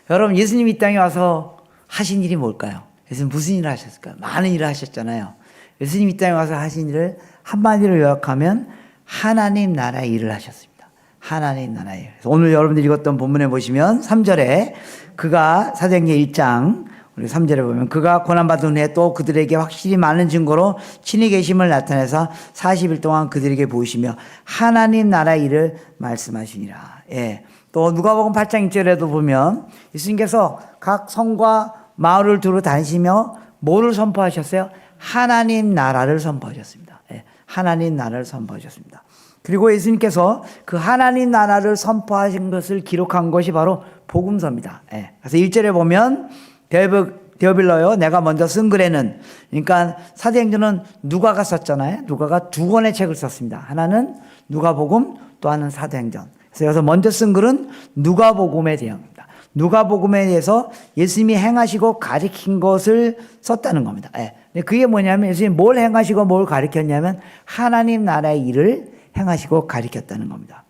여러분, 예수님 이 땅에 와서 하신 일이 뭘까요? 예수님 무슨 일을 하셨을까요? 많은 일을 하셨잖아요. 예수님 이 땅에 와서 하신 일을 한마디로 요약하면 하나님 나라의 일을 하셨습니다. 하나님 나라의 일. 오늘 여러분들이 읽었던 본문에 보시면 3절에 그가 사도행전 1장 우리 3절에 보면 그가 고난받은 후에 또 그들에게 확실히 많은 증거로 친히 계심을 나타내서 40일 동안 그들에게 보이시며 하나님 나라의 일을 말씀하시니라. 예. 또 누가복음 8장 1절에도 보면 예수님께서 각 성과 마을을 두루 다니시며 뭐를 선포하셨어요? 하나님 나라를 선포하셨습니다. 예. 하나님 나라를 선포하셨습니다. 그리고 예수님께서 그 하나님 나라를 선포하신 것을 기록한 것이 바로 복음서입니다. 예. 그래서 1절에 보면 데오빌러요 내가 먼저 쓴 글에는, 그러니까 사도행전은 누가가 썼잖아요. 누가가 두 권의 책을 썼습니다. 하나는 누가복음, 또 하나는 사도행전. 그래서 여기서 먼저 쓴 글은 누가복음에 대합니다. 누가복음에 대해서 예수님이 행하시고 가르친 것을 썼다는 겁니다. 예. 그게 뭐냐면 예수님이 뭘 행하시고 뭘 가르쳤냐면 하나님 나라의 일을 행하시고 가르쳤다는 겁니다.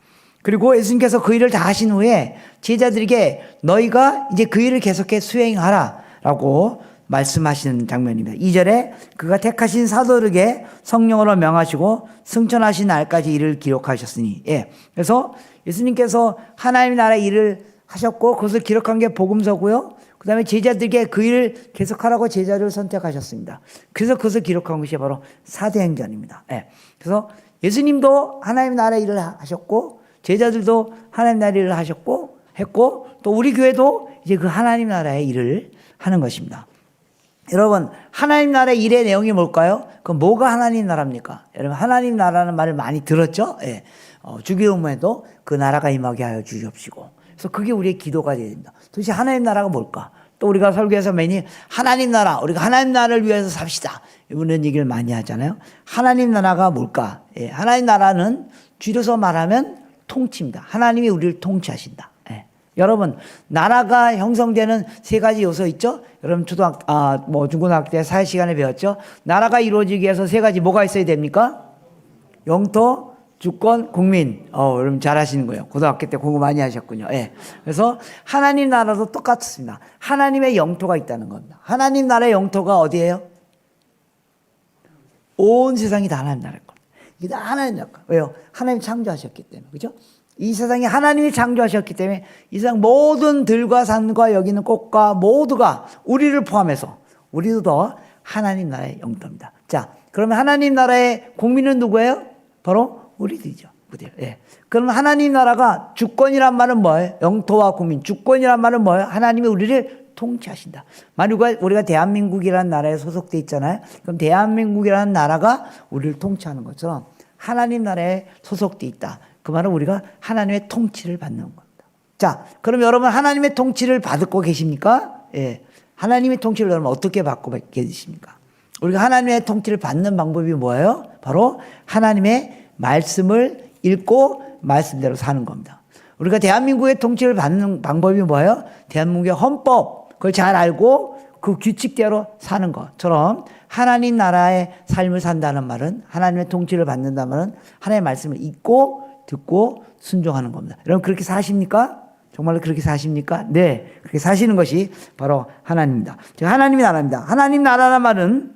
그리고 예수님께서 그 일을 다 하신 후에 제자들에게 너희가 이제 그 일을 계속해 수행하라 라고 말씀하시는 장면입니다. 2절에 그가 택하신 사도들에게 성령으로 명하시고 승천하신 날까지 일을 기록하셨으니. 예. 그래서 예수님께서 하나님 나라의 일을 하셨고 그것을 기록한 게 복음서고요. 그 다음에 제자들에게 그 일을 계속하라고 제자를 선택하셨습니다. 그래서 그것을 기록한 것이 바로 사도행전입니다. 예. 그래서 예수님도 하나님 나라의 일을 하셨고 제자들도 하나님 나라의 일을 했고 또 우리 교회도 이제 그 하나님 나라의 일을 하는 것입니다. 여러분, 하나님 나라의 일의 내용이 뭘까요? 그 뭐가 하나님 나라입니까? 여러분, 하나님 나라는 말을 많이 들었죠? 예. 주기도문에도 그 나라가 임하게 하여 주시옵시고. 그래서 그게 우리의 기도가 되어야 됩니다. 도대체 하나님 나라가 뭘까? 또 우리가 설교에서 매니 하나님 나라, 우리가 하나님 나라를 위해서 삽시다. 이런 얘기를 많이 하잖아요. 하나님 나라가 뭘까? 예. 하나님 나라는 줄여서 말하면 통치입니다. 하나님이 우리를 통치하신다. 예. 여러분, 나라가 형성되는 세 가지 요소 있죠? 여러분, 중고등학교 때 사회 시간에 배웠죠? 나라가 이루어지기 위해서 세 가지 뭐가 있어야 됩니까? 영토, 주권, 국민. 여러분 잘 하시는 거예요. 고등학교 때 공부 많이 하셨군요. 예. 그래서 하나님 나라도 똑같습니다. 하나님의 영토가 있다는 겁니다. 하나님 나라의 영토가 어디예요? 온 세상이 다 하나님 나라일 겁니다. 이게 다 하나님 나라. 왜요? 하나님 창조하셨기 때문에. 그죠? 이 세상에 하나님이 창조하셨기 때문에 이 세상 모든 들과 산과 여기 있는 꽃과 모두가 우리를 포함해서 우리도 더 하나님 나라의 영토입니다. 자, 그러면 하나님 나라의 국민은 누구예요? 바로 우리들이죠. 예. 그럼 하나님 나라가 주권이란 말은 뭐예요? 영토와 국민. 주권이란 말은 뭐예요? 하나님이 우리를 통치하신다. 만약 우리가 대한민국이라는 나라에 소속돼 있잖아요. 그럼 대한민국이라는 나라가 우리를 통치하는 것처럼 하나님 나라에 소속돼 있다. 그 말은 우리가 하나님의 통치를 받는 겁니다. 자, 그럼 여러분 하나님의 통치를 받고 계십니까? 예. 하나님의 통치를 여러분 어떻게 받고 계십니까? 우리가 하나님의 통치를 받는 방법이 뭐예요? 바로 하나님의 말씀을 읽고 말씀대로 사는 겁니다. 우리가 대한민국의 통치를 받는 방법이 뭐예요? 대한민국의 헌법, 그걸 잘 알고 그 규칙대로 사는 것처럼 하나님 나라의 삶을 산다는 말은, 하나님의 통치를 받는다는 말은 하나님의 말씀을 읽고 듣고 순종하는 겁니다. 여러분 그렇게 사십니까? 정말로 그렇게 사십니까? 네, 그렇게 사시는 것이 바로 하나님입니다. 하나님이 나라입니다. 하나님 나라란 말은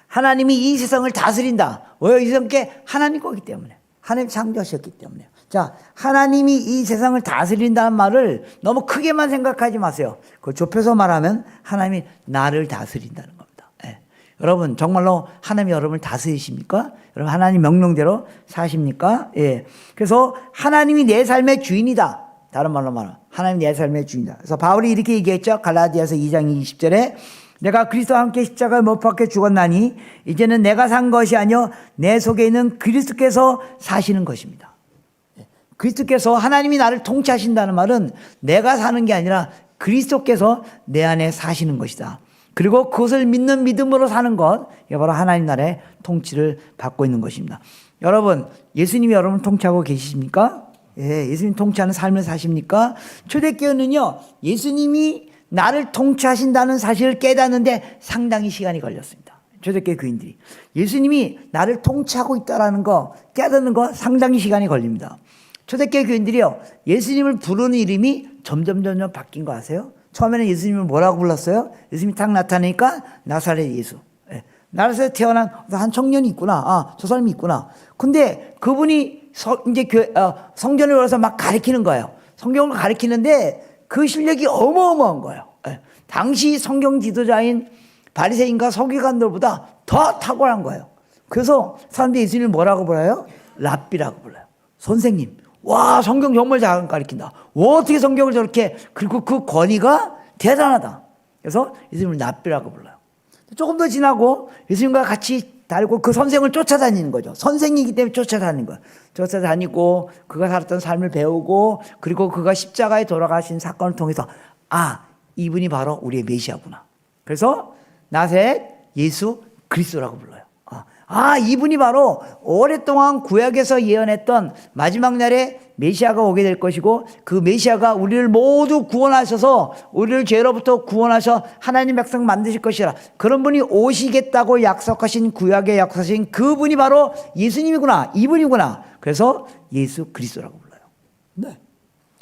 하나님이 이 세상을 다스린다. 왜요? 이 세상께 하나님 거기 때문에. 하나님 창조하셨기 때문에. 자, 하나님이 이 세상을 다스린다는 말을 너무 크게만 생각하지 마세요. 그걸 좁혀서 말하면 하나님이 나를 다스린다는 겁니다. 예. 여러분, 정말로 하나님이 여러분을 다스리십니까? 여러분, 하나님 명령대로 사십니까? 예. 그래서 하나님이 내 삶의 주인이다. 다른 말로 말하면 하나님이 내 삶의 주인이다. 그래서 바울이 이렇게 얘기했죠. 갈라디아서 2장 20절에 내가 그리스도와 함께 십자가에 못 박혀 죽었나니 이제는 내가 산 것이 아니요 내 속에 있는 그리스도께서 사시는 것입니다. 그리스도께서, 하나님이 나를 통치하신다는 말은 내가 사는 게 아니라 그리스도께서 내 안에 사시는 것이다. 그리고 그것을 믿는 믿음으로 사는 것, 이게 바로 하나님 나라의 통치를 받고 있는 것입니다. 여러분, 예수님이 여러분을 통치하고 계십니까? 예, 예수님 통치하는 삶을 사십니까? 초대교회는요, 예수님이 나를 통치하신다는 사실을 깨닫는데 상당히 시간이 걸렸습니다. 초대교회 교인들이. 예수님이 나를 통치하고 있다는 거 깨닫는 거 상당히 시간이 걸립니다. 초대교회 교인들이요, 예수님을 부르는 이름이 점점 바뀐 거 아세요? 처음에는 예수님을 뭐라고 불렀어요? 예수님이 딱 나타나니까 나사렛 예수. 예. 나사렛에서 태어난 한 청년이 있구나. 아, 저 사람이 있구나. 근데 그분이 이제 성전을 열어서 막 가르치는 거예요. 성경을 가르치는데 그 실력이 어마어마한 거예요. 예. 당시 성경 지도자인 바리새인과 서기관들보다 더 탁월한 거예요. 그래서 사람들이 예수님을 뭐라고 불러요? 랍비라고 불러요. 선생님. 와, 성경 정말 잘 가르친다. 어떻게 성경을 저렇게, 그리고 그 권위가 대단하다. 그래서 예수님을 랍비라고 불러요. 조금 더 지나고 예수님과 같이 달고 그 선생을 쫓아다니는 거죠. 선생이기 때문에 쫓아다니는 거예요. 쫓아다니고 그가 살았던 삶을 배우고, 그리고 그가 십자가에 돌아가신 사건을 통해서 아, 이분이 바로 우리의 메시아구나. 그래서 나사렛 예수 그리스도라고 불러요. 이분이 바로 오랫동안 구약에서 예언했던 마지막 날에 메시아가 오게 될 것이고, 그 메시아가 우리를 모두 구원하셔서 우리를 죄로부터 구원하셔 하나님 백성 만드실 것이라, 그런 분이 오시겠다고 약속하신, 구약에 약속하신 그분이 바로 예수님이구나, 이분이구나. 그래서 예수 그리스도라고 불러요. 네.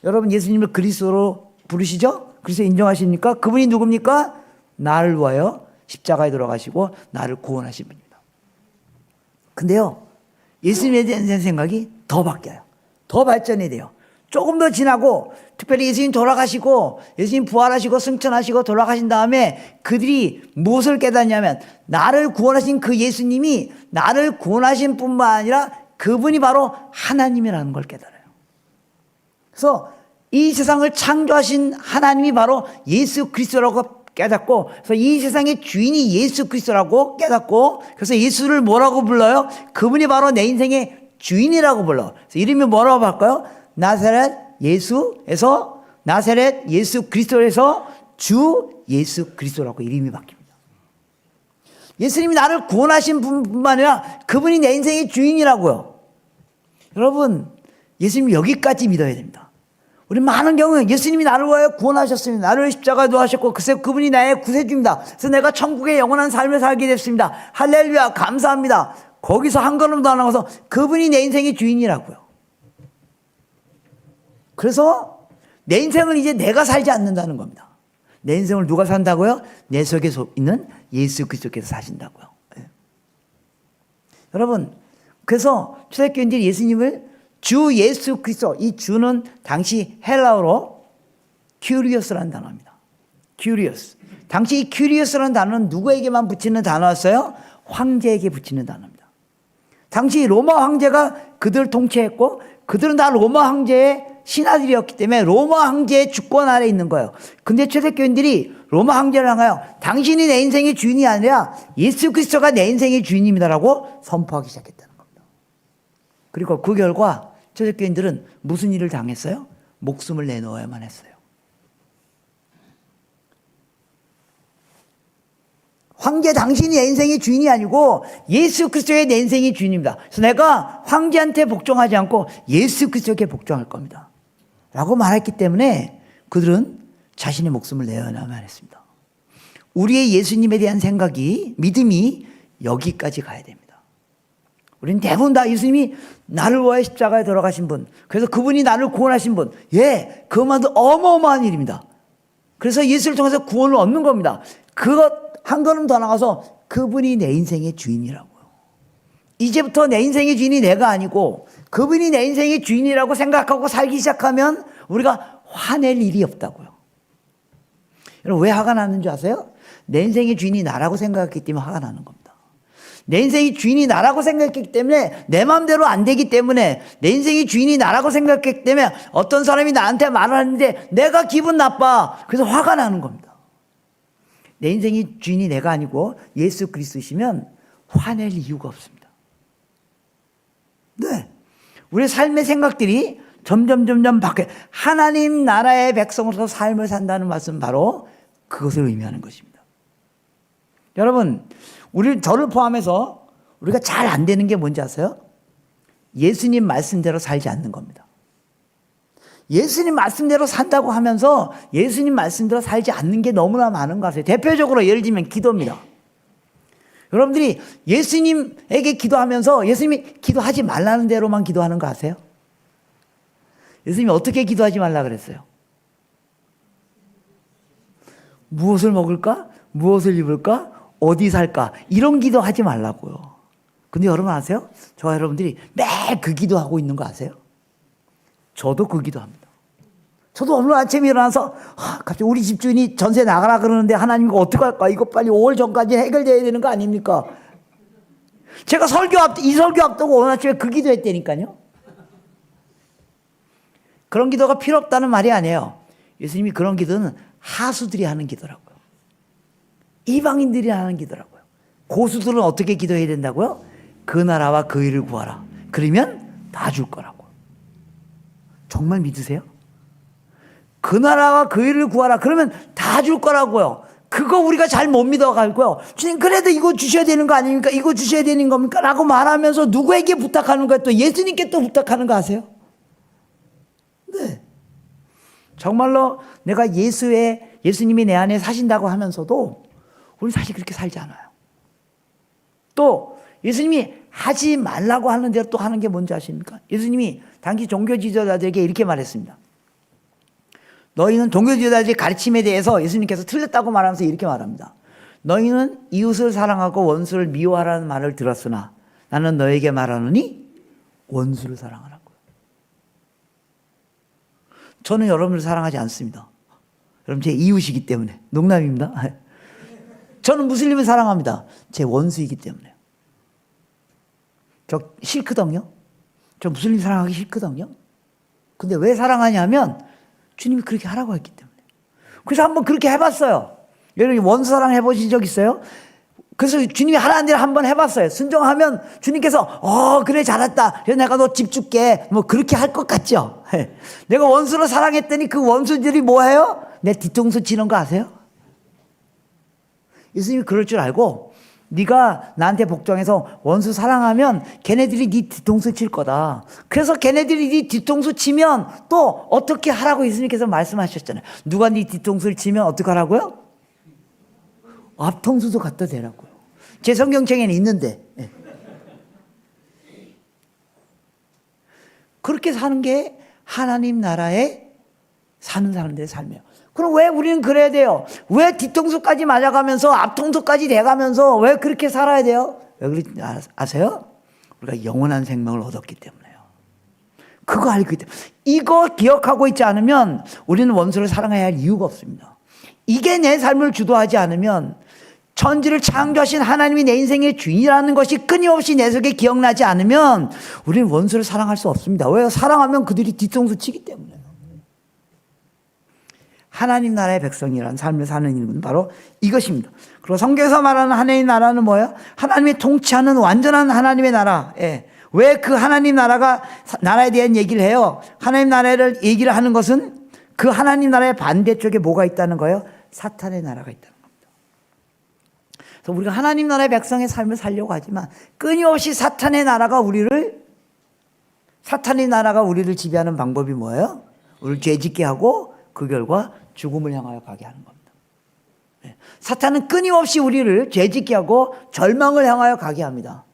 여러분, 예수님을 그리스도로 부르시죠? 그리스도 인정하십니까? 그분이 누굽니까? 나를 위하여 십자가에 돌아가시고 나를 구원하신 분입니다. 근데요, 예수님에 대한 생각이 더 바뀌어요. 더 발전이 돼요. 조금 더 지나고, 특별히 예수님 돌아가시고, 예수님 부활하시고, 승천하시고, 돌아가신 다음에 그들이 무엇을 깨닫냐면, 나를 구원하신 그 예수님이 나를 구원하신 뿐만 아니라 그분이 바로 하나님이라는 걸 깨달아요. 그래서 이 세상을 창조하신 하나님이 바로 예수 그리스도라고 깨닫고, 그래서 이 세상의 주인이 예수 그리스도라고 깨닫고, 그래서 예수를 뭐라고 불러요? 그분이 바로 내 인생의 주인이라고 불러. 그래서 이름이 뭐라고 할까요? 나사렛 예수에서, 나사렛 예수 그리스도에서 주 예수 그리스도라고 이름이 바뀝니다. 예수님이 나를 구원하신 분뿐만 아니라 그분이 내 인생의 주인이라고요. 여러분, 예수님 여기까지 믿어야 됩니다. 우리 많은 경우에 예수님이 나를 위하여 구원하셨습니다. 나를 십자가에 놓으셨고, 글쎄 그분이 나의 구세주입니다. 그래서 내가 천국의 영원한 삶을 살게 됐습니다. 할렐루야, 감사합니다. 거기서 한 걸음 더 나가서 그분이 내 인생의 주인이라고요. 그래서 내 인생을 이제 내가 살지 않는다는 겁니다. 내 인생을 누가 산다고요? 내 속에 있는 예수 그리스도께서 사신다고요. 네. 여러분, 그래서 초대교인들이 예수님을 주 예수 그리스도, 이 주는 당시 헬라어로 큐리오스라는 단어입니다. 큐리오스. 당시 이 큐리오스라는 단어는 누구에게만 붙이는 단어였어요? 황제에게 붙이는 단어입니다. 당시 로마 황제가 그들을 통치했고, 그들은 다 로마 황제의 신하들이었기 때문에 로마 황제의 주권 아래에 있는 거예요. 근데 초대교인들이 로마 황제를 향하여 당신이 내 인생의 주인이 아니라 예수 그리스도가 내 인생의 주인입니다라고 선포하기 시작했다는 겁니다. 그리고 그 결과 초대교인들은 무슨 일을 당했어요? 목숨을 내놓아야만 했어요. 황제, 당신이 내 인생의 주인이 아니고 예수 그리스도의 내 인생의 주인입니다. 그래서 내가 황제한테 복종하지 않고 예수 그리스도에게 복종할 겁니다. 라고 말했기 때문에 그들은 자신의 목숨을 내어야만 했습니다. 우리의 예수님에 대한 생각이, 믿음이 여기까지 가야 됩니다. 우리는 대부분 다 예수님이 나를 위하여 십자가에 돌아가신 분, 그래서 그분이 나를 구원하신 분, 그것만도 어마어마한 일입니다. 그래서 예수를 통해서 구원을 얻는 겁니다. 그것 한 걸음 더 나가서 그분이 내 인생의 주인이라고요. 이제부터 내 인생의 주인이 내가 아니고 그분이 내 인생의 주인이라고 생각하고 살기 시작하면 우리가 화낼 일이 없다고요. 여러분, 왜 화가 나는 줄 아세요? 내 인생의 주인이 나라고 생각했기 때문에 화가 나는 겁니다. 내 인생의 주인이 나라고 생각했기 때문에, 내 마음대로 안 되기 때문에, 내 인생의 주인이 나라고 생각했기 때문에 어떤 사람이 나한테 말을 하는데 내가 기분 나빠. 그래서 화가 나는 겁니다. 내 인생의 주인이 내가 아니고 예수 그리스도시면 화낼 이유가 없습니다. 네. 우리 삶의 생각들이 점점 바뀌어요. 하나님 나라의 백성으로서 삶을 산다는 말씀은 바로 그것을 의미하는 것입니다. 여러분, 저를 포함해서 우리가 잘 안 되는 게 뭔지 아세요? 예수님 말씀대로 살지 않는 겁니다. 예수님 말씀대로 산다고 하면서 예수님 말씀대로 살지 않는 게 너무나 많은 것 같아요. 대표적으로 예를 들면 기도입니다. 여러분들이 예수님에게 기도하면서 예수님이 기도하지 말라는 대로만 기도하는 거 아세요? 예수님이 어떻게 기도하지 말라 그랬어요? 무엇을 먹을까? 무엇을 입을까? 어디 살까? 이런 기도 하지 말라고요. 근데 여러분 아세요? 저와 여러분들이 매일 그 기도하고 있는 거 아세요? 저도 그 기도합니다. 저도 오늘 아침에 일어나서 갑자기 우리 집주인이 전세 나가라 그러는데 하나님 이거 어떡할까? 이거 빨리 5월 전까지 해결돼야 되는 거 아닙니까? 제가 이 설교 앞두고 오늘 아침에 그 기도했다니까요. 그런 기도가 필요 없다는 말이 아니에요. 예수님이 그런 기도는 하수들이 하는 기도라고요. 이방인들이 하는 기도라고요. 고수들은 어떻게 기도해야 된다고요? 그 나라와 그 일을 구하라. 그러면 다 줄 거라고. 정말 믿으세요? 그 나라와 그 일을 구하라. 그러면 다 줄 거라고요. 그거 우리가 잘 못 믿어가지고요. 주님 그래도 이거 주셔야 되는 거 아닙니까? 이거 주셔야 되는 겁니까? 라고 말하면서 누구에게 부탁하는 거예요? 또 예수님께 또 부탁하는 거 아세요? 네. 정말로 내가 예수님이 내 안에 사신다고 하면서도 우리 사실 그렇게 살지 않아요. 또 예수님이 하지 말라고 하는 대로 또 하는 게 뭔지 아십니까? 예수님이 당시 종교 지도자들에게 이렇게 말했습니다. 너희는 종교 지도자들의 가르침에 대해서 예수님께서 틀렸다고 말하면서 이렇게 말합니다. 너희는 이웃을 사랑하고 원수를 미워하라는 말을 들었으나 나는 너에게 말하노니 원수를 사랑하라고요. 저는 여러분을 사랑하지 않습니다. 여러분 제 이웃이기 때문에. 농담입니다. 저는 무슬림을 사랑합니다. 제 원수이기 때문에. 저 싫거든요. 저 무슬림 사랑하기 싫거든요. 근데 왜 사랑하냐면 주님이 그렇게 하라고 했기 때문에. 그래서 한번 그렇게 해봤어요. 여러분 원수 사랑 해보신 적 있어요? 그래서 주님이 하라는 대로 한번 해봤어요. 순종하면 주님께서 그래 잘했다. 그래서 내가 너 집 줄게. 뭐 그렇게 할 것 같죠? 내가 원수를 사랑했더니 그 원수들이 뭐해요? 내 뒤통수 치는 거 아세요? 예수님이 그럴 줄 알고 네가 나한테 복종해서 원수 사랑하면 걔네들이 네 뒤통수 칠 거다. 그래서 걔네들이 네 뒤통수 치면 또 어떻게 하라고 예수님께서 말씀하셨잖아요. 누가 네 뒤통수를 치면 어떻게 하라고요? 앞통수도 갖다 대라고요. 제 성경책에는 있는데. 그렇게 사는 게 하나님 나라에 사는 사람들의 삶이에요. 그럼 왜 우리는 그래야 돼요? 왜 뒤통수까지 맞아가면서 앞통수까지 대가면서 왜 그렇게 살아야 돼요? 왜 그런지 아세요? 우리가 영원한 생명을 얻었기 때문에요. 그거 알기 때문에. 이거 기억하고 있지 않으면 우리는 원수를 사랑해야 할 이유가 없습니다. 이게 내 삶을 주도하지 않으면 천지를 창조하신 하나님이 내 인생의 주인이라는 것이 끊임없이 내 속에 기억나지 않으면 우리는 원수를 사랑할 수 없습니다. 왜? 사랑하면 그들이 뒤통수 치기 때문에. 하나님 나라의 백성이라는 삶을 사는 이유는 바로 이것입니다. 그리고 성경에서 말하는 하나님 나라는 뭐예요? 하나님이 통치하는 완전한 하나님의 나라. 왜 그 하나님 나라에 대한 얘기를 해요? 하나님 나라를 얘기를 하는 것은 그 하나님 나라의 반대쪽에 뭐가 있다는 거예요? 사탄의 나라가 있다는 겁니다. 그래서 우리가 하나님 나라의 백성의 삶을 살려고 하지만 끊임없이 사탄의 나라가 우리를 지배하는 방법이 뭐예요? 우리를 죄짓게 하고 그 결과 죽음을 향하여 가게 하는 겁니다. 사탄은 끊임없이 우리를 죄짓게 하고 절망을 향하여 가게 합니다.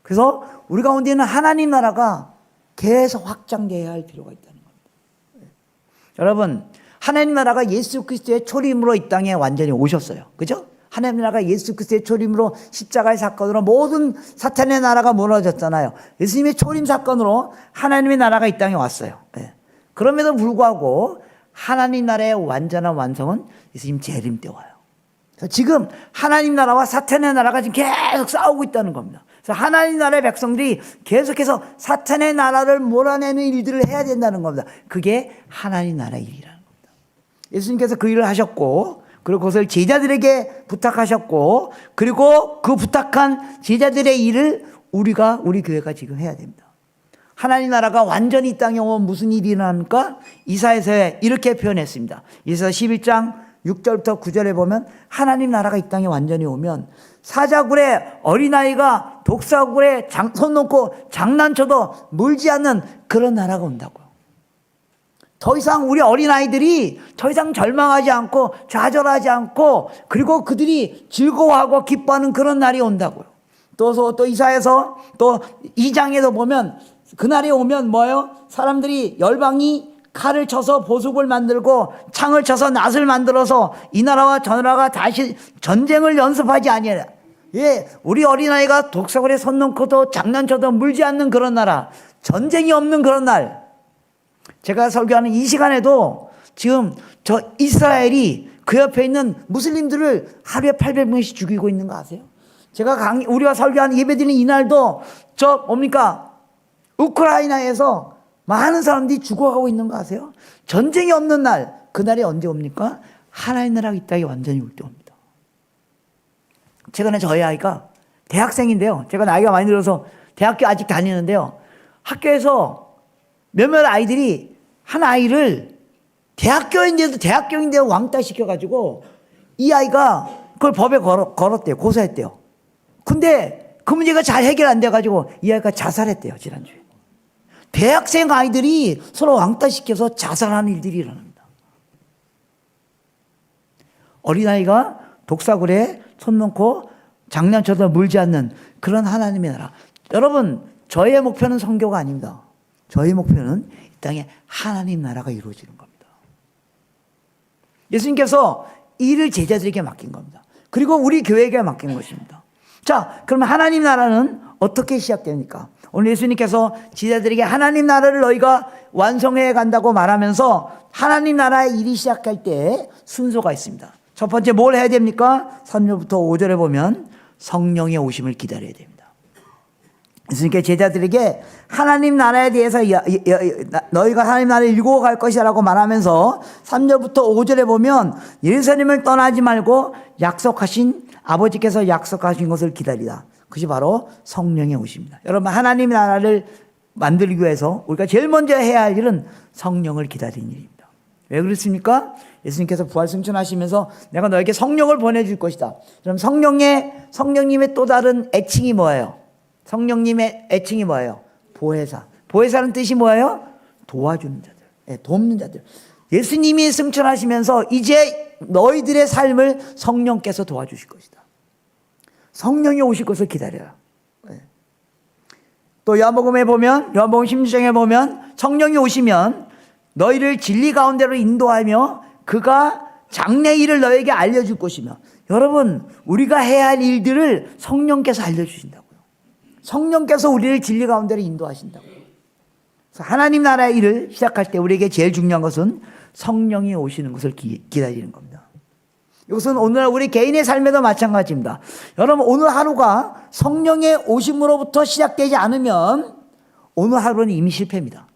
그래서 우리 가운데는 하나님 나라가 계속 확장되어야 할 필요가 있다는 겁니다. 여러분, 하나님 나라가 예수 그리스도의 초림으로 이 땅에 완전히 오셨어요. 그죠? 하나님 나라가 예수 그리스도의 초림으로 십자가의 사건으로 모든 사탄의 나라가 무너졌잖아요. 예수님의 초림 사건으로 하나님의 나라가 이 땅에 왔어요. 그럼에도 불구하고 하나님 나라의 완전한 완성은 예수님 재림 때 와요. 그래서 지금 하나님 나라와 사탄의 나라가 지금 계속 싸우고 있다는 겁니다. 그래서 하나님 나라의 백성들이 계속해서 사탄의 나라를 몰아내는 일들을 해야 된다는 겁니다. 그게 하나님 나라의 일이라는 겁니다. 예수님께서 그 일을 하셨고, 그리고 그것을 제자들에게 부탁하셨고, 그리고 그 부탁한 제자들의 일을 우리 교회가 지금 해야 됩니다. 하나님 나라가 완전히 이 땅에 오면 무슨 일이 일어납니까? 이사야서에 이렇게 표현했습니다. 이사야 11장 6절부터 9절에 보면 하나님 나라가 이 땅에 완전히 오면 사자굴에 어린아이가 독사굴에 손 놓고 장난쳐도 물지 않는 그런 나라가 온다고요. 더 이상 우리 어린아이들이 더 이상 절망하지 않고 좌절하지 않고 그리고 그들이 즐거워하고 기뻐하는 그런 날이 온다고요. 또 이사야서 또 2장에도 보면 그날이 오면 뭐예요? 사람들이 열방이 칼을 쳐서 보석을 만들고 창을 쳐서 낫을 만들어서 이 나라와 저 나라가 다시 전쟁을 연습하지 아니하라. 예, 우리 어린아이가 독사골에 손 놓고도 장난쳐도 물지 않는 그런 나라, 전쟁이 없는 그런 날. 제가 설교하는 이 시간에도 지금 저 이스라엘이 그 옆에 있는 무슬림들을 하루에 800명씩 죽이고 있는 거 아세요? 제가 우리가 설교하는 예배드리는 이날도 뭡니까? 우크라이나에서 많은 사람들이 죽어가고 있는 거 아세요? 전쟁이 없는 날, 그날이 언제 옵니까? 하나님 나라가 이 땅에 완전히 올 때 옵니다. 최근에 저희 아이가 대학생인데요. 제가 나이가 많이 들어서 대학교 아직 다니는데요. 학교에서 몇몇 아이들이 한 아이를 대학교인데도 왕따 시켜가지고 이 아이가 그걸 법에 걸었대요. 고소했대요. 근데 그 문제가 잘 해결 안 돼가지고 이 아이가 자살했대요. 지난주에. 대학생 아이들이 서로 왕따 시켜서 자살하는 일들이 일어납니다. 어린아이가 독사굴에 손 놓고 장난쳐도 물지 않는 그런 하나님의 나라. 여러분, 저의 목표는 선교가 아닙니다. 저의 목표는 이 땅에 하나님 나라가 이루어지는 겁니다. 예수님께서 이를 제자들에게 맡긴 겁니다. 그리고 우리 교회에게 맡긴 것입니다. 자, 그러면 하나님 나라는 어떻게 시작됩니까? 오늘 예수님께서 제자들에게 하나님 나라를 너희가 완성해 간다고 말하면서 하나님 나라의 일이 시작할 때 순서가 있습니다. 첫 번째 뭘 해야 됩니까? 3절부터 5절에 보면 성령의 오심을 기다려야 됩니다. 예수님께 제자들에게 하나님 나라에 대해서 너희가 하나님 나라를 이루고 갈 것이라고 말하면서 3절부터 5절에 보면 예루살렘을 떠나지 말고 아버지께서 약속하신 것을 기다리라. 그것이 바로 성령의 오심입니다. 여러분, 하나님 나라를 만들기 위해서 우리가 제일 먼저 해야 할 일은 성령을 기다리는 일입니다. 왜 그렇습니까? 예수님께서 부활승천하시면서 내가 너에게 성령을 보내줄 것이다. 그럼 성령님의 또 다른 애칭이 뭐예요? 성령님의 애칭이 뭐예요? 보혜사. 보혜사는 뜻이 뭐예요? 도와주는 자들, 돕는 자들. 예수님이 승천하시면서 이제 너희들의 삶을 성령께서 도와주실 것이다. 성령이 오실 것을 기다려라. 또 요한복음 16장에 보면 성령이 오시면 너희를 진리 가운데로 인도하며 그가 장래 일을 너에게 알려줄 것이며. 여러분, 우리가 해야 할 일들을 성령께서 알려주신다고요. 성령께서 우리를 진리 가운데로 인도하신다고요. 그래서 하나님 나라의 일을 시작할 때 우리에게 제일 중요한 것은 성령이 오시는 것을 기다리는 겁니다. 이것은 오늘 우리 개인의 삶에도 마찬가지입니다. 여러분, 오늘 하루가 성령의 오심으로부터 시작되지 않으면 오늘 하루는 이미 실패입니다.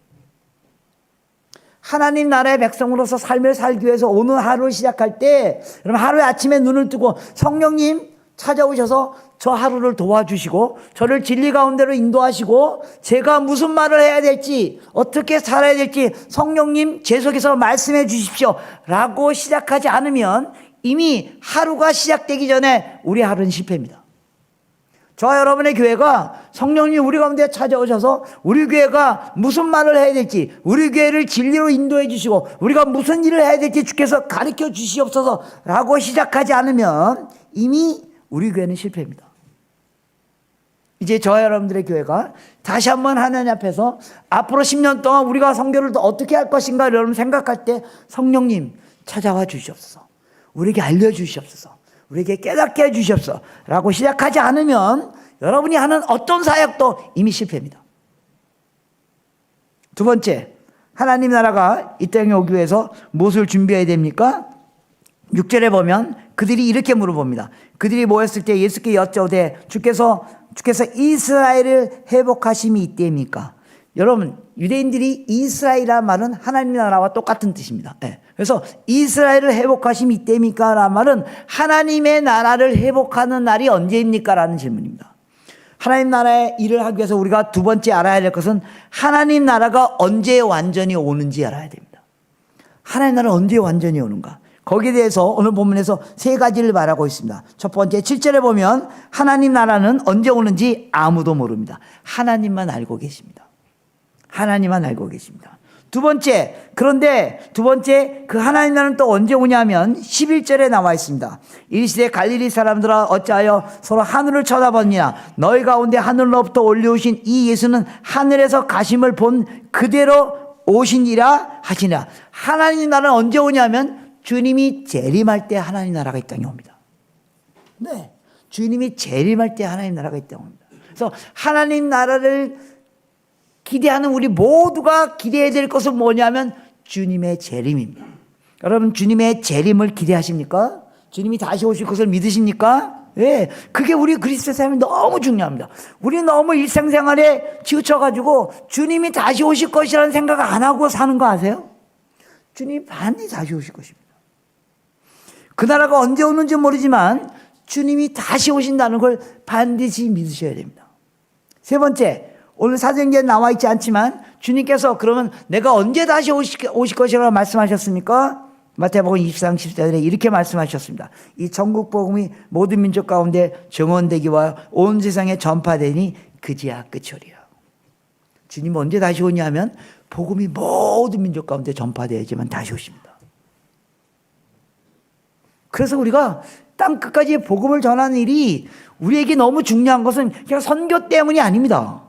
하나님 나라의 백성으로서 삶을 살기 위해서 오늘 하루를 시작할 때, 여러분, 하루에 아침에 눈을 뜨고 성령님 찾아오셔서 저 하루를 도와주시고 저를 진리 가운데로 인도하시고 제가 무슨 말을 해야 될지 어떻게 살아야 될지 성령님 제 속에서 말씀해 주십시오 라고 시작하지 않으면 이미 하루가 시작되기 전에 우리 하루는 실패입니다. 저와 여러분의 교회가 성령님 우리 가운데 찾아오셔서 우리 교회가 무슨 말을 해야 될지, 우리 교회를 진리로 인도해 주시고 우리가 무슨 일을 해야 될지 주께서 가르쳐 주시옵소서 라고 시작하지 않으면 이미 우리 교회는 실패입니다. 이제 저와 여러분들의 교회가 다시 한번 하나님 앞에서 앞으로 10년 동안 우리가 선교를 또 어떻게 할 것인가 여러분 생각할 때 성령님 찾아와 주시옵소서, 우리에게 알려주시옵소서, 우리에게 깨닫게 해주시옵소서 라고 시작하지 않으면 여러분이 하는 어떤 사역도 이미 실패입니다. 두 번째, 하나님 나라가 이 땅에 오기 위해서 무엇을 준비해야 됩니까? 6절에 보면 그들이 이렇게 물어봅니다. 그들이 모였을 때 예수께 여쭤오되 주께서 이스라엘을 회복하심이 이때입니까? 여러분, 유대인들이 이스라엘이라는 말은 하나님 나라와 똑같은 뜻입니다. 그래서 이스라엘을 회복하심이 이때입니까? 라는 말은 하나님의 나라를 회복하는 날이 언제입니까? 라는 질문입니다. 하나님 나라의 일을 하기 위해서 우리가 두 번째 알아야 될 것은 하나님 나라가 언제 완전히 오는지 알아야 됩니다. 하나님 나라가 언제 완전히 오는가? 거기에 대해서 오늘 본문에서 세 가지를 말하고 있습니다. 첫 번째 7절에 보면 하나님 나라는 언제 오는지 아무도 모릅니다. 하나님만 알고 계십니다. 하나님만 알고 계십니다. 두 번째, 그런데 두 번째 그 하나님 나라는 또 언제 오냐면 11절에 나와 있습니다. 이르시되 갈릴리 사람들아 어찌하여 서로 하늘을 쳐다보느냐? 너희 가운데 하늘로부터 올려오신 이 예수는 하늘에서 가심을 본 그대로 오시니라 하시니라. 하나님 나라는 언제 오냐면 주님이 재림할 때 하나님 나라가 이 땅에 옵니다. 네, 주님이 재림할 때 하나님 나라가 이 땅에 옵니다. 그래서 하나님 나라를 기대하는 우리 모두가 기대해야 될 것은 뭐냐면 주님의 재림입니다. 여러분 주님의 재림을 기대하십니까? 주님이 다시 오실 것을 믿으십니까? 예, 그게 우리 그리스도 삶이 너무 중요합니다. 우리 너무 일상생활에 치우쳐가지고 주님이 다시 오실 것이라는 생각을 안 하고 사는 거 아세요? 주님이 반드시 다시 오실 것입니다. 그 나라가 언제 오는지 모르지만 주님이 다시 오신다는 걸 반드시 믿으셔야 됩니다. 세 번째, 오늘 사도행전에 나와 있지 않지만 주님께서 그러면 내가 언제 다시 오실 것이라고 말씀하셨습니까? 마태복음 23장 14절에 이렇게 말씀하셨습니다. 이 전국 복음이 모든 민족 가운데 증언되기와 온 세상에 전파되니 그제야 끝이 오리라. 주님 언제 다시 오냐면 복음이 모든 민족 가운데 전파되어야지만 다시 오십니다. 그래서 우리가 땅 끝까지 복음을 전하는 일이 우리에게 너무 중요한 것은 그냥 선교 때문이 아닙니다.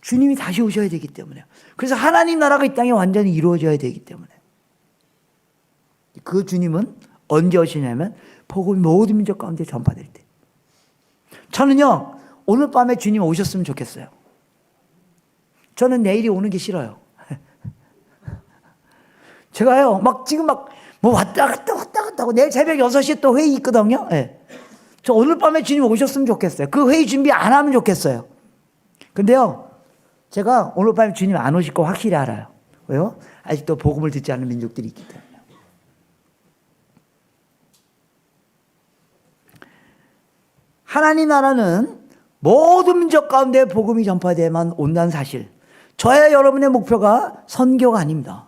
주님이 다시 오셔야 되기 때문에. 그래서 하나님 나라가 이 땅에 완전히 이루어져야 되기 때문에. 그 주님은 언제 오시냐면 복음이 모든 민족 가운데 전파될 때. 저는요 오늘 밤에 주님 오셨으면 좋겠어요. 저는 내일이 오는 게 싫어요. 제가요 막 지금 막 뭐 왔다 갔다 하고 내일 새벽 6시에 또 회의 있거든요. 네. 저 오늘 밤에 주님 오셨으면 좋겠어요. 그 회의 준비 안 하면 좋겠어요. 근데요 제가 오늘 밤에 주님 안 오실 거 확실히 알아요. 왜요? 아직도 복음을 듣지 않는 민족들이 있기 때문에. 하나님 나라는 모든 민족 가운데 복음이 전파되어야만 온다는 사실. 저야 여러분의 목표가 선교가 아닙니다.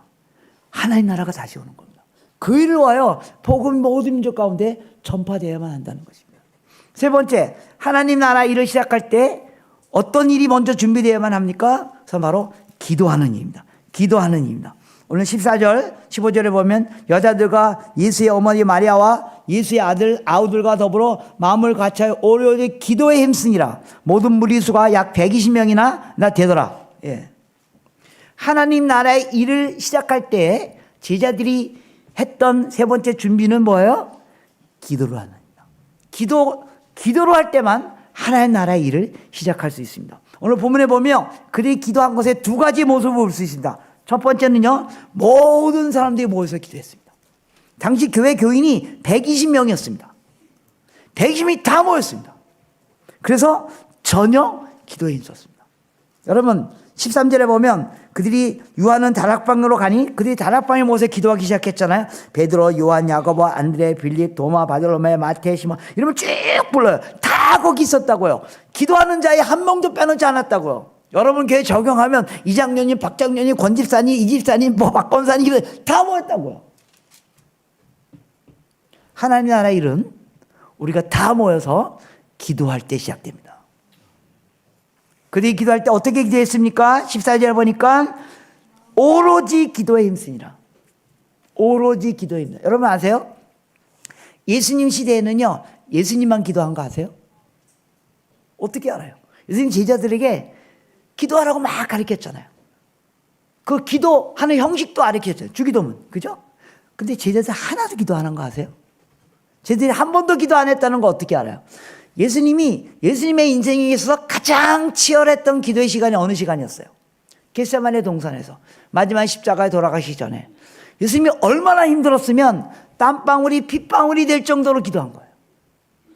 하나님 나라가 다시 오는 겁니다. 그 일을 위하여 복음이 모든 민족 가운데 전파되어야만 한다는 것입니다. 세 번째, 하나님 나라 일을 시작할 때 어떤 일이 먼저 준비되어야만 합니까? 그래서 바로 기도하는 일입니다. 기도하는 일입니다. 오늘 14절, 15절에 보면 여자들과 예수의 어머니 마리아와 예수의 아들 아우들과 더불어 마음을 같이하여 오로지 기도에 힘쓰니라. 모든 무리수가 약 120명이나 되더라. 예. 하나님 나라의 일을 시작할 때 제자들이 했던 세 번째 준비는 뭐예요? 기도로 하는 일입니다. 기도로 할 때만 하나님 나라의 일을 시작할 수 있습니다. 오늘 본문에 보면 그들이 기도한 것에 두 가지 모습을 볼 수 있습니다. 첫 번째는요, 모든 사람들이 모여서 기도했습니다. 당시 교회 교인이 120명이었습니다. 120명이 다 모였습니다. 그래서 전혀 기도에 힘썼습니다. 여러분 13절에 보면 그들이 요한은 다락방으로 가니 그들이 다락방에 모여서 기도하기 시작했잖아요. 베드로, 요한, 야고보, 안드레, 빌립, 도마, 바돌로메, 마태, 시몬 이러면 쭉 불러요. 다 거기 있었다고요. 기도하는 자에 한 명도 빼놓지 않았다고요. 여러분 교회 적용하면 이장로님, 박장로님, 권집사님, 이집사님, 뭐 박권사님 다 모였다고요. 하나님 나라 일은 우리가 다 모여서 기도할 때 시작됩니다. 그들이 기도할 때 어떻게 기도했습니까? 14절에 보니까 오로지 기도에 힘쓰니라. 오로지 기도에 힘쓰니라. 여러분 아세요? 예수님 시대에는요 예수님만 기도한 거 아세요? 어떻게 알아요? 예수님 제자들에게 기도하라고 막 가르쳤잖아요. 그 기도하는 형식도 가르쳤잖아요. 주기도문. 그죠? 근데 제자들 하나도 기도 안 한 거 아세요? 제자들이 한 번도 기도 안 했다는 거 어떻게 알아요? 예수님의 인생에 있어서 가장 치열했던 기도의 시간이 어느 시간이었어요? 겟세마네 동산에서 마지막 십자가에 돌아가시기 전에 예수님이 얼마나 힘들었으면 땀방울이 핏방울이 될 정도로 기도한 거예요.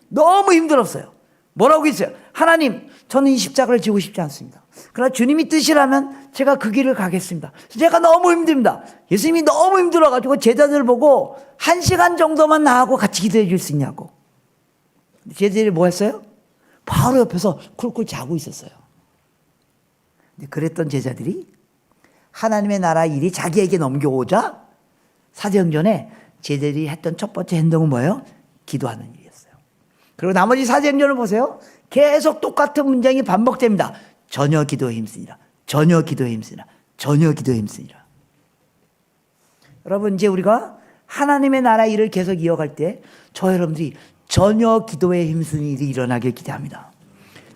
너무 힘들었어요. 뭐라고 했어요? 하나님, 저는 이 십자가를 지고 싶지 않습니다. 그러나 주님이 뜻이라면 제가 그 길을 가겠습니다. 제가 너무 힘듭니다. 예수님이 너무 힘들어가지고 제자들 보고 1시간 정도만 나하고 같이 기도해 줄 수 있냐고. 제자들이 뭐 했어요? 바로 옆에서 쿨쿨 자고 있었어요. 근데 그랬던 제자들이 하나님의 나라 일이 자기에게 넘겨오자 사도행전에 제자들이 했던 첫 번째 행동은 뭐예요? 기도하는 일이었어요. 그리고 나머지 사도행전을 보세요. 계속 똑같은 문장이 반복됩니다. 전혀 기도에 힘쓰니라. 전혀 기도에 힘쓰니라. 전혀 기도에 힘쓰니라. 여러분 이제 우리가 하나님의 나라 일을 계속 이어갈 때 저 여러분들이 전혀 기도에 힘쓰는 일이 일어나길 기대합니다.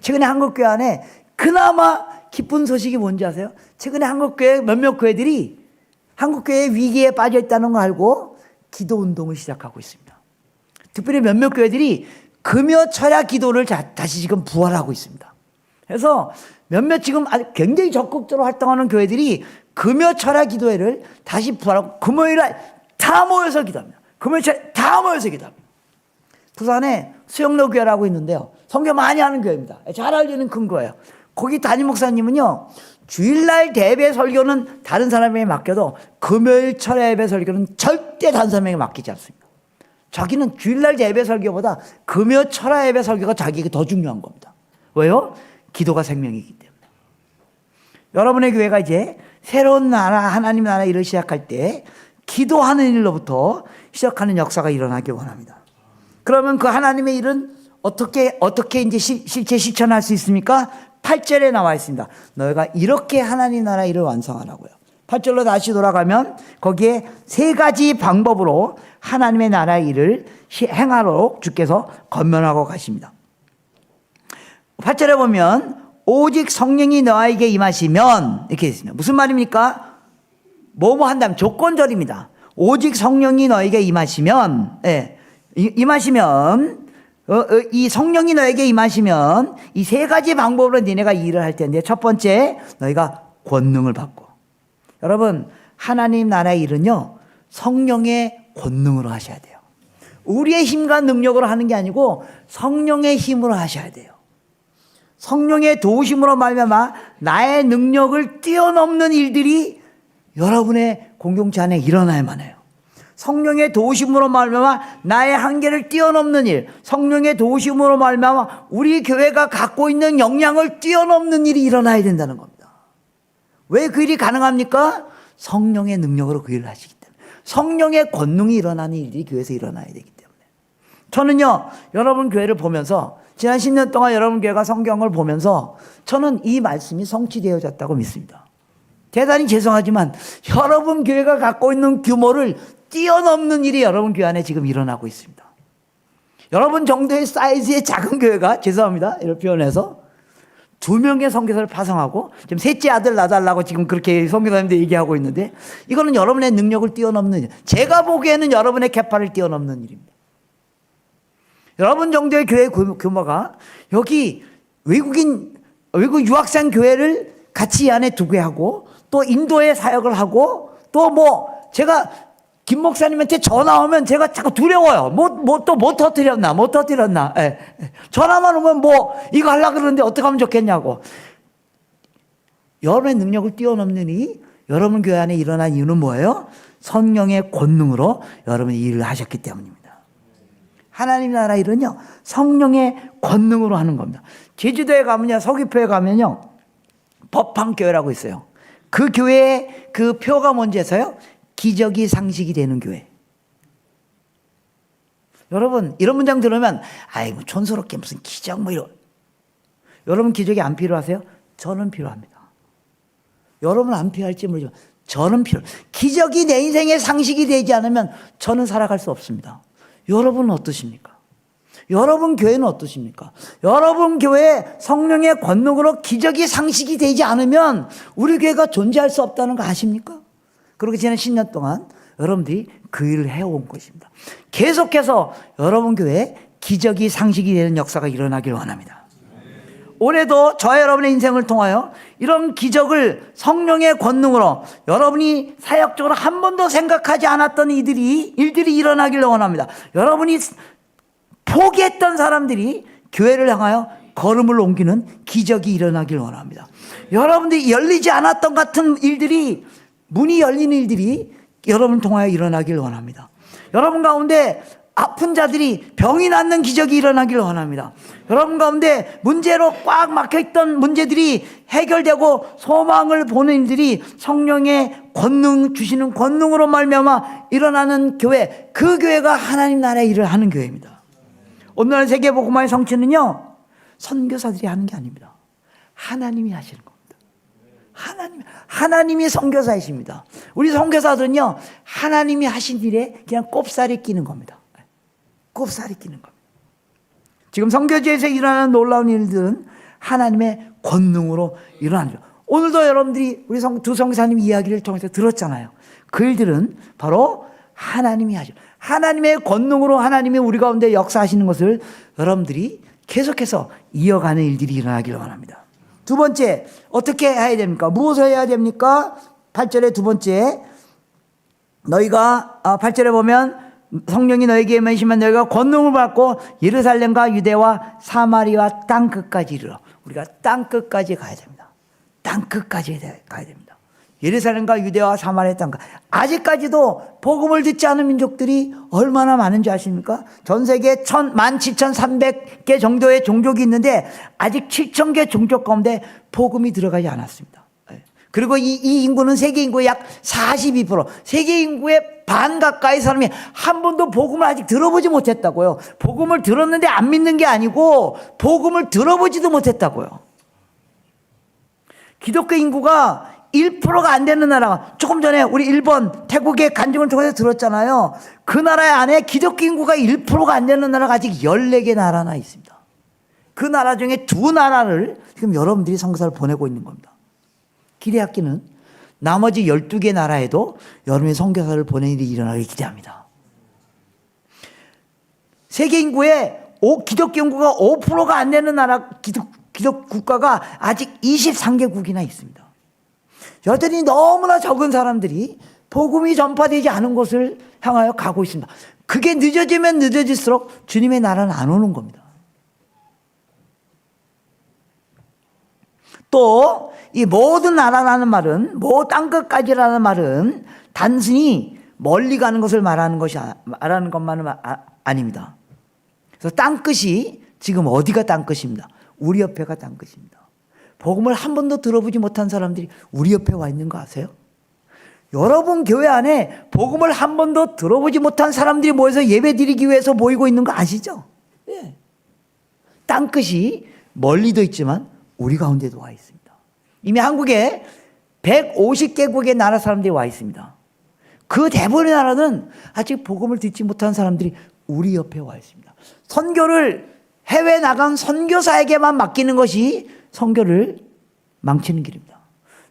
최근에 한국교회 안에 그나마 기쁜 소식이 뭔지 아세요? 최근에 한국교회 몇몇 교회들이 한국교회 위기에 빠져 있다는 걸 알고 기도 운동을 시작하고 있습니다. 특별히 몇몇 교회들이 금요 철야 기도를 다시 지금 부활하고 있습니다. 그래서 몇몇 지금 굉장히 적극적으로 활동하는 교회들이 금요 철야 기도회를 다시 부활하고 금요일에 다 모여서 기도합니다. 금요일 다 모여서 기도합니다. 부산에 수영로 교회라고 있는데요. 선교 많이 하는 교회입니다. 잘 알려진 큰 거예요. 거기 담임 목사님은요, 주일날 대배 설교는 다른 사람에게 맡겨도 금요일 철야 예배 설교는 절대 다른 사람에게 맡기지 않습니다. 자기는 주일날 예배 설교보다 금요 철야 예배 설교가 자기에게 더 중요한 겁니다. 왜요? 기도가 생명이기 때문에. 여러분의 교회가 이제 새로운 나라, 하나님 나라 일을 시작할 때 기도하는 일로부터 시작하는 역사가 일어나길 원합니다. 그러면 그 하나님의 일은 어떻게 이제 실제 실천할 수 있습니까? 8절에 나와 있습니다. 너희가 이렇게 하나님 나라 일을 완성하라고요. 8절로 다시 돌아가면 거기에 세 가지 방법으로 하나님의 나라 일을 행하도록 주께서 권면하고 가십니다. 8절에 보면 오직 성령이 너에게 임하시면 이렇게 있습니다. 무슨 말입니까? 뭐뭐 한다면 조건절입니다. 오직 성령이 너에게 임하시면, 임하시면 이 성령이 너에게 임하시면 이 세 가지 방법으로 니네가 일을 할 텐데, 첫 번째 너희가 권능을 받고. 여러분, 하나님 나라의 일은요 성령의 권능으로 하셔야 돼요. 우리의 힘과 능력으로 하는 게 아니고 성령의 힘으로 하셔야 돼요. 성령의 도우심으로 말미암아 나의 능력을 뛰어넘는 일들이 여러분의 공동체 안에 일어나야만 해요. 성령의 도우심으로 말미암아 나의 한계를 뛰어넘는 일, 성령의 도우심으로 말미암아 우리 교회가 갖고 있는 역량을 뛰어넘는 일이 일어나야 된다는 겁니다. 왜 그 일이 가능합니까? 성령의 능력으로 그 일을 하시기 때문에. 성령의 권능이 일어나는 일이 교회에서 일어나야 되기 때문에. 저는요, 여러분 교회를 보면서 지난 10년 동안 여러분 교회가 성경을 보면서 저는 이 말씀이 성취되어졌다고 믿습니다. 대단히 죄송하지만 여러분 교회가 갖고 있는 규모를 뛰어넘는 일이 여러분 교회 안에 지금 일어나고 있습니다. 여러분 정도의 사이즈의 작은 교회가, 죄송합니다, 이런 표현해서 2명의 선교사를 파송하고 지금 셋째 아들 낳아달라고 지금 그렇게 선교사님들 얘기하고 있는데, 이거는 여러분의 능력을 뛰어넘는 일, 제가 보기에는 여러분의 계파를 뛰어넘는 일입니다. 여러분 정도의 교회 규모가 여기 외국 유학생 교회를 같이 이 안에 두게 하고, 또 인도에 사역을 하고, 또 제가 김 목사님한테 전화 오면 제가 자꾸 두려워요. 또 뭐 터뜨렸나. 전화만 오면 이거 하려고 그러는데 어떻게 하면 좋겠냐고. 여러분의 능력을 뛰어넘는 이 여러분 교회 안에 일어난 이유는 뭐예요? 성령의 권능으로 여러분이 일을 하셨기 때문입니다. 하나님 나라 일은요, 성령의 권능으로 하는 겁니다. 제주도에 가면요, 서귀포에 가면요, 법황교회라고 있어요. 그 교회의 그 표가 뭔지 해서요, 기적이 상식이 되는 교회. 여러분, 이런 문장 들으면 아이고 촌스럽게 무슨 기적 이런. 여러분 기적이 안 필요하세요? 저는 필요합니다. 여러분 안 필요할지 모르지만 저는 기적이 내 인생의 상식이 되지 않으면 저는 살아갈 수 없습니다. 여러분은 어떠십니까? 여러분 교회는 어떠십니까? 여러분 교회 성령의 권능으로 기적이 상식이 되지 않으면 우리 교회가 존재할 수 없다는 거 아십니까? 그렇게 지난 10년 동안 여러분들이 그 일을 해온 것입니다. 계속해서 여러분 교회에 기적이 상식이 되는 역사가 일어나길 원합니다. 올해도 저와 여러분의 인생을 통하여 이런 기적을 성령의 권능으로 여러분이 사역적으로 한 번도 생각하지 않았던 일들이 일어나길 원합니다. 여러분이 포기했던 사람들이 교회를 향하여 걸음을 옮기는 기적이 일어나길 원합니다. 여러분들이 열리지 않았던 같은 일들이, 문이 열리는 일들이 여러분 통하여 일어나길 원합니다. 여러분 가운데 아픈 자들이 병이 낫는 기적이 일어나길 원합니다. 여러분 가운데 문제로 꽉 막혀있던 문제들이 해결되고 소망을 보는 일들이 성령의 권능 주시는 권능으로 말미암아 일어나는 교회, 그 교회가 하나님 나라의 일을 하는 교회입니다. 오늘날 세계복음화의 성취는요, 선교사들이 하는 게 아닙니다. 하나님이 하시는 겁니다. 하나님이 선교사이십니다. 우리 선교사들은요, 하나님이 하신 일에 그냥 꼽살이 끼는 겁니다. 꼽살이 끼는 겁니다. 지금 선교지에서 일어나는 놀라운 일들은 하나님의 권능으로 일어나는 거예요. 오늘도 여러분들이 우리 두 성사님 이야기를 통해서 들었잖아요. 그 일들은 바로 하나님이 하죠. 하나님의 권능으로 하나님이 우리 가운데 역사하시는 것을 여러분들이 계속해서 이어가는 일들이 일어나기를 원합니다. 두 번째, 어떻게 해야 됩니까? 무엇을 해야 됩니까? 8절의 두 번째, 너희가 8절에 보면 성령이 너에게 임하시면 너희가 권능을 받고 예루살렘과 유대와 사마리아 땅 끝까지 이르러. 우리가 땅 끝까지 가야 됩니다. 땅 끝까지 가야 됩니다. 예루살렘과 유대와 사마리아 땅 끝. 아직까지도 복음을 듣지 않은 민족들이 얼마나 많은지 아십니까? 전 세계에 17,300개 정도의 종족이 있는데 아직 7,000개 종족 가운데 복음이 들어가지 않았습니다. 그리고 이 인구는 세계 인구의 약 42%, 세계 인구의 반 가까이 사람이 한 번도 복음을 아직 들어보지 못했다고요. 복음을 들었는데 안 믿는 게 아니고 복음을 들어보지도 못했다고요. 기독교 인구가 1%가 안 되는 나라가, 조금 전에 우리 일본, 태국의 간증을 통해서 들었잖아요. 그 나라 안에 기독교 인구가 1%가 안 되는 나라가 아직 14개 나라나 있습니다. 그 나라 중에 두 나라를 지금 여러분들이 선교사를 보내고 있는 겁니다. 기대학기는 나머지 12개 나라에도 여러분의 선교사를 보내는 일이 일어나길 기대합니다. 세계 인구의 기독교 인구가 5%가 안 되는 나라, 기독 국가가 아직 23개국이나 있습니다. 여전히 너무나 적은 사람들이 복음이 전파되지 않은 곳을 향하여 가고 있습니다. 그게 늦어지면 늦어질수록 주님의 나라는 안 오는 겁니다. 또 이 모든 나라라는 말은, 땅끝까지라는 말은 단순히 멀리 가는 것을 말하는 것만은 아닙니다. 그래서 땅끝이 지금 어디가 땅끝입니다. 우리 옆에가 땅끝입니다. 복음을 한 번도 들어보지 못한 사람들이 우리 옆에 와 있는 거 아세요? 여러분 교회 안에 복음을 한 번도 들어보지 못한 사람들이 모여서 예배 드리기 위해서 모이고 있는 거 아시죠? 예. 땅끝이 멀리도 있지만 우리 가운데도 와 있습니다. 이미 한국에 150개국의 나라 사람들이 와 있습니다. 그 대부분의 나라는 아직 복음을 듣지 못한 사람들이 우리 옆에 와 있습니다. 선교를 해외 나간 선교사에게만 맡기는 것이 선교를 망치는 길입니다.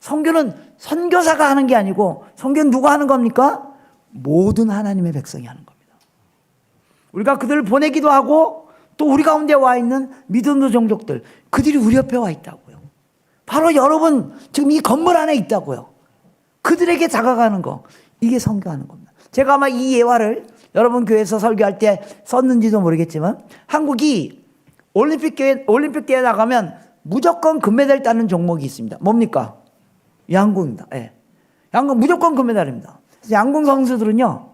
선교는 선교사가 하는 게 아니고, 선교는 누가 하는 겁니까? 모든 하나님의 백성이 하는 겁니다. 우리가 그들을 보내기도 하고, 또 우리 가운데 와 있는 믿음의 종족들, 그들이 우리 옆에 와 있다고요. 바로 여러분 지금 이 건물 안에 있다고요. 그들에게 다가가는 거, 이게 선교하는 겁니다. 제가 아마 이 예화를 여러분 교회에서 설교할 때 썼는지도 모르겠지만, 한국이 올림픽 대회 나가면 무조건 금메달 따는 종목이 있습니다. 뭡니까? 양궁입니다. 예. 양궁 무조건 금메달입니다. 그래서 양궁 선수들은요,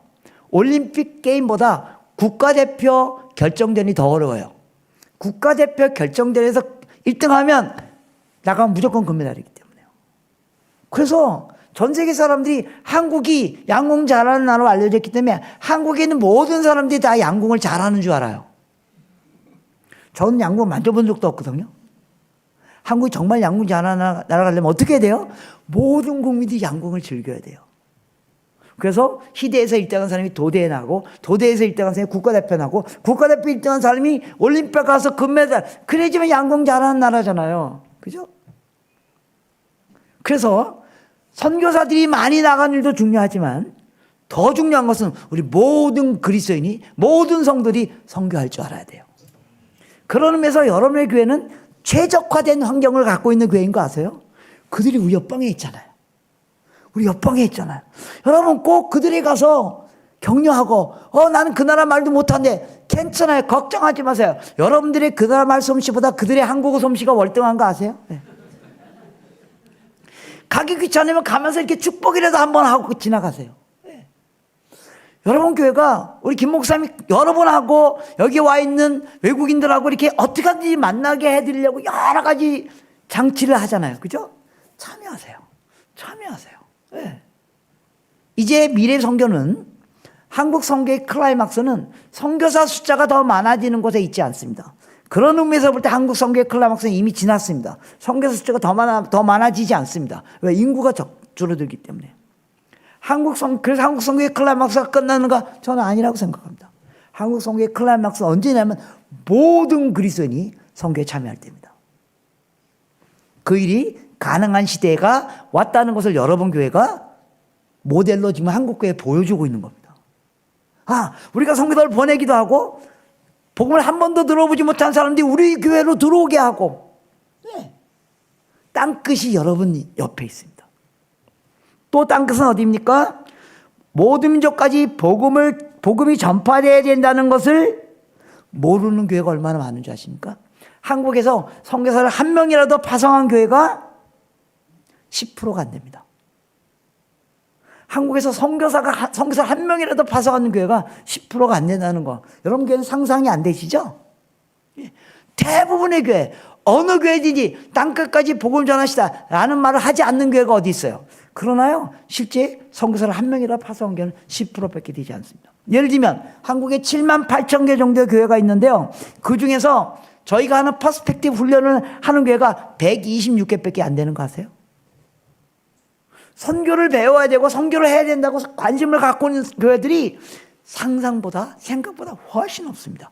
올림픽 게임보다 국가대표 결정전이 더 어려워요. 국가대표 결정전에서 1등하면 나가면 무조건 금메달이기 때문에요. 그래서 전 세계 사람들이 한국이 양궁 잘하는 나라로 알려졌기 때문에 한국에 있는 모든 사람들이 다 양궁을 잘하는 줄 알아요. 저는 양궁 만져본 적도 없거든요. 한국이 정말 양궁 잘하는 나라가 되려면 어떻게 해야 돼요? 모든 국민들이 양궁을 즐겨야 돼요. 그래서 시대에서 1등한 사람이 도대에 나고, 도대에서 1등한 사람이 국가대표 나고, 국가대표 1등한 사람이 올림픽 가서 금메달, 그래야지만 양궁 잘하는 나라잖아요. 그죠? 그래서 선교사들이 많이 나가는 일도 중요하지만 더 중요한 것은 우리 모든 그리스도인이, 모든 성도들이 선교할 줄 알아야 돼요. 그런 의미에서 여러분의 교회는 최적화된 환경을 갖고 있는 교회인 거 아세요? 그들이 우리 옆방에 있잖아요. 우리 옆방에 있잖아요. 여러분 꼭 그들에 가서 격려하고, 나는 그 나라 말도 못하는데 괜찮아요. 걱정하지 마세요. 여러분들의 그 나라 말 솜씨보다 그들의 한국어 솜씨가 월등한 거 아세요? 네. 가기 귀찮으면 가면서 이렇게 축복이라도 한번 하고 지나가세요. 네. 여러분 교회가 우리 김 목사님이 여러 번 하고 여기 와 있는 외국인들하고 이렇게 어떻게 하든지 만나게 해드리려고 여러 가지 장치를 하잖아요. 그죠? 참여하세요. 참여하세요. 네. 이제 미래 선교는, 한국 선교의 클라이막스는 선교사 숫자가 더 많아지는 곳에 있지 않습니다. 그런 의미에서 볼 때 한국 선교의 클라이막스는 이미 지났습니다. 선교사 숫자가 더 많아지지 않습니다. 왜? 인구가 줄어들기 때문에. 그래서 한국 선교의 클라이막스가 끝나는가? 저는 아니라고 생각합니다. 한국 선교의 클라이막스는 언제냐면 모든 그리스도인이 선교에 참여할 때입니다. 그 일이 가능한 시대가 왔다는 것을 여러분 교회가 모델로 지금 한국 교회에 보여주고 있는 겁니다. 우리가 선교사를 보내기도 하고 복음을 한 번도 들어보지 못한 사람들이 우리 교회로 들어오게 하고, 땅끝이 여러분 옆에 있습니다. 또 땅끝은 어디입니까? 모든 민족까지 복음이 전파되어야 된다는 것을 모르는 교회가 얼마나 많은 줄 아십니까? 한국에서 선교사를 한 명이라도 파송한 교회가 10%가 안 됩니다. 한국에서 선교사 한 명이라도 파송하는 교회가 10%가 안 된다는 거, 여러분 교회는 상상이 안 되시죠? 대부분의 교회, 어느 교회든지 땅끝까지 복음을 전하시다 라는 말을 하지 않는 교회가 어디 있어요? 그러나요, 실제 선교사를 한 명이라도 파송한 교회는 10%밖에 되지 않습니다. 예를 들면 한국에 7만 8천 개 정도의 교회가 있는데요, 그 중에서 저희가 하는 퍼스펙티브 훈련을 하는 교회가 126개밖에 안 되는 거 아세요? 선교를 배워야 되고 선교를 해야 된다고 관심을 갖고 있는 교회들이 생각보다 훨씬 없습니다.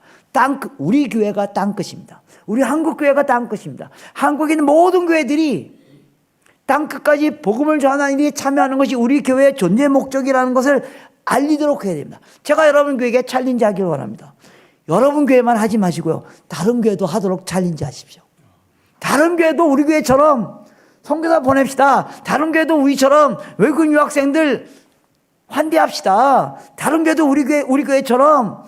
우리 교회가 땅끝입니다. 우리 한국 교회가 땅끝입니다. 한국에 있는 모든 교회들이 땅끝까지 복음을 전하는 일에 참여하는 것이 우리 교회의 존재 목적이라는 것을 알리도록 해야 됩니다. 제가 여러분 교회에게 챌린지 하기를 원합니다. 여러분 교회만 하지 마시고요, 다른 교회도 하도록 챌린지 하십시오. 다른 교회도 우리 교회처럼 선교사 보냅시다. 다른 교회도 우리처럼 외국인 유학생들 환대합시다. 다른 교회도 우리 교회처럼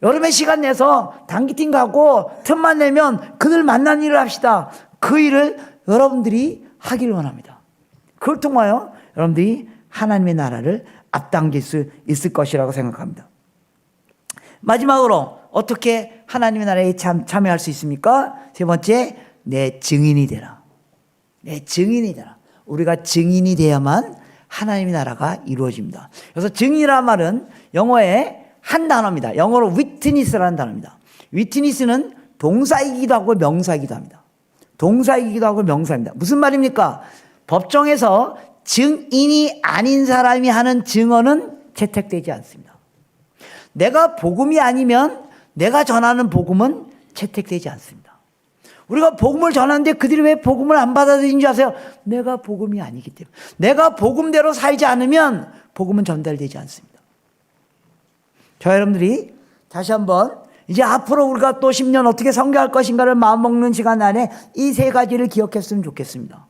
여름에 시간 내서 단기팀 가고 틈만 내면 그들 만나는 일을 합시다. 그 일을 여러분들이 하기를 원합니다. 그걸 통하여 여러분들이 하나님의 나라를 앞당길 수 있을 것이라고 생각합니다. 마지막으로 어떻게 하나님의 나라에 참여할 수 있습니까? 세 번째, 내 증인이 되라. 내 증인이 되라. 우리가 증인이 돼야만 하나님의 나라가 이루어집니다. 그래서 증인이라는 말은 영어의 한 단어입니다. 영어로 witness라는 단어입니다. witness는 동사이기도 하고 명사이기도 합니다. 동사이기도 하고 명사입니다. 무슨 말입니까? 법정에서 증인이 아닌 사람이 하는 증언은 채택되지 않습니다. 내가 복음이 아니면 내가 전하는 복음은 채택되지 않습니다. 우리가 복음을 전하는데 그들이 왜 복음을 안 받아들이는지 아세요? 내가 복음이 아니기 때문에. 내가 복음대로 살지 않으면 복음은 전달되지 않습니다. 여러분들이 다시 한번 이제 앞으로 우리가 또 10년 어떻게 선교할 것인가를 마음먹는 시간 안에 이 세 가지를 기억했으면 좋겠습니다.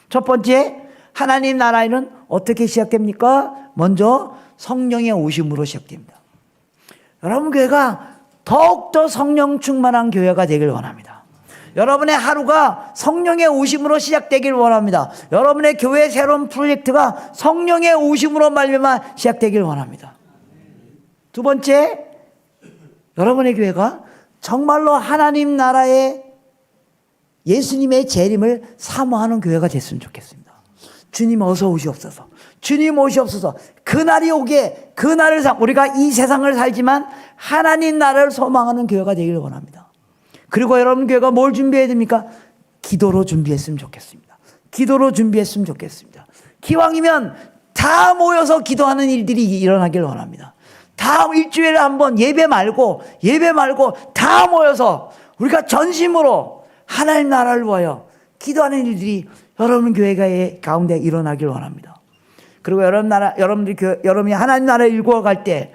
첫 번째, 하나님 나라에는 어떻게 시작됩니까? 먼저 성령의 오심으로 시작됩니다. 여러분 교회가 더욱더 성령 충만한 교회가 되길 원합니다. 여러분의 하루가 성령의 오심으로 시작되길 원합니다. 여러분의 교회의 새로운 프로젝트가 성령의 오심으로 말미암아 시작되길 원합니다. 두 번째, 여러분의 교회가 정말로 하나님 나라의 예수님의 재림을 사모하는 교회가 됐으면 좋겠습니다. 주님 어서 오시옵소서. 주님 오시옵소서. 그날이 오게, 그날을 우리가 이 세상을 살지만 하나님 나라를 소망하는 교회가 되길 원합니다. 그리고 여러분 교회가 뭘 준비해야 됩니까? 기도로 준비했으면 좋겠습니다. 기도로 준비했으면 좋겠습니다. 기왕이면 다 모여서 기도하는 일들이 일어나길 원합니다. 다 일주일에 한 번 예배 말고 다 모여서 우리가 전심으로 하나님 나라를 위하여 기도하는 일들이 여러분 교회가 가운데 일어나길 원합니다. 그리고 여러분이 하나님 나라를 일구어갈 때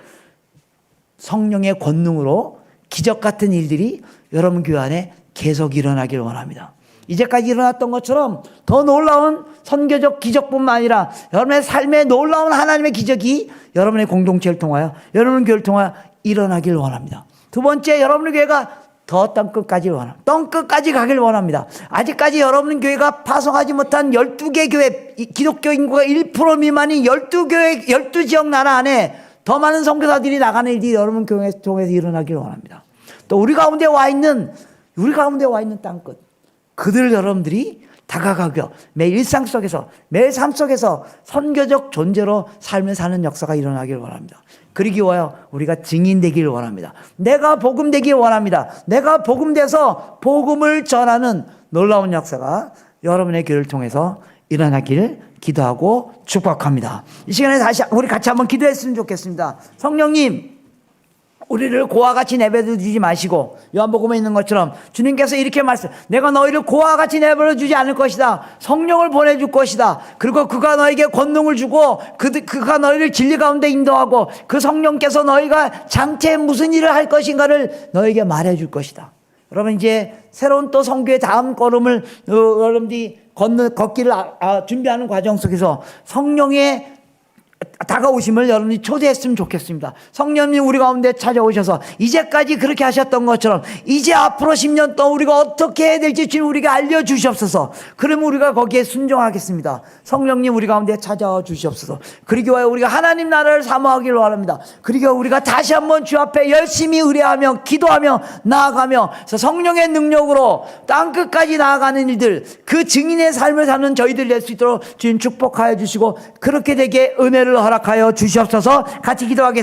성령의 권능으로 기적 같은 일들이 여러분 교회 안에 계속 일어나길 원합니다. 이제까지 일어났던 것처럼 더 놀라운 선교적 기적뿐만 아니라 여러분의 삶에 놀라운 하나님의 기적이 여러분의 공동체를 통하여 여러분 교회를 통하여 일어나길 원합니다. 두 번째, 여러분의 교회가 더 땅끝까지 가길 원합니다. 아직까지 여러분 교회가 파송하지 못한 12개 교회, 기독교 인구가 1% 미만인 12교회, 12지역 나라 안에 더 많은 선교사들이 나가는 일이 여러분 교회 통해서 일어나길 원합니다. 또 우리 가운데 와 있는 땅끝, 그들 여러분들이 다가가며 매일 삶 속에서 선교적 존재로 삶을 사는 역사가 일어나길 원합니다. 그러기 위하여 우리가 증인되기를 원합니다. 내가 복음 되기를 원합니다. 내가 복음 돼서 복음을 전하는 놀라운 역사가 여러분의 교회를 통해서 일어나기를 기도하고 축복합니다. 이 시간에 다시 우리 같이 한번 기도했으면 좋겠습니다. 성령님, 우리를 고와 같이 내버려 두지 마시고 요한복음에 있는 것처럼 주님께서 이렇게 내가 너희를 고와 같이 내버려 두지 않을 것이다. 성령을 보내줄 것이다. 그리고 그가 너에게 권능을 주고 그가 너희를 진리 가운데 인도하고 그 성령께서 너희가 장차에 무슨 일을 할 것인가를 너에게 말해줄 것이다. 여러분 이제 새로운 또 선교의 다음 걸음을 여러분들이 걷기를 준비하는 과정 속에서 성령의 다가오심을 여러분이 초대했으면 좋겠습니다. 성령님 우리 가운데 찾아오셔서 이제까지 그렇게 하셨던 것처럼 이제 앞으로 10년 동안 우리가 어떻게 해야 될지 주님 우리에게 알려주시옵소서. 그러면 우리가 거기에 순종하겠습니다. 성령님 우리 가운데 찾아와 주시옵소서. 그리고 우리가 하나님 나라를 사모하기를 원합니다. 그리고 우리가 다시 한번 주 앞에 열심히 의뢰하며 기도하며 나아가며 성령의 능력으로 땅끝까지 나아가는 일들, 그 증인의 삶을 사는 저희들 될 수 있도록 주님 축복하여 주시고 그렇게 되게 은혜를 허락하여 주시옵소서. 같이 기도하겠습니다.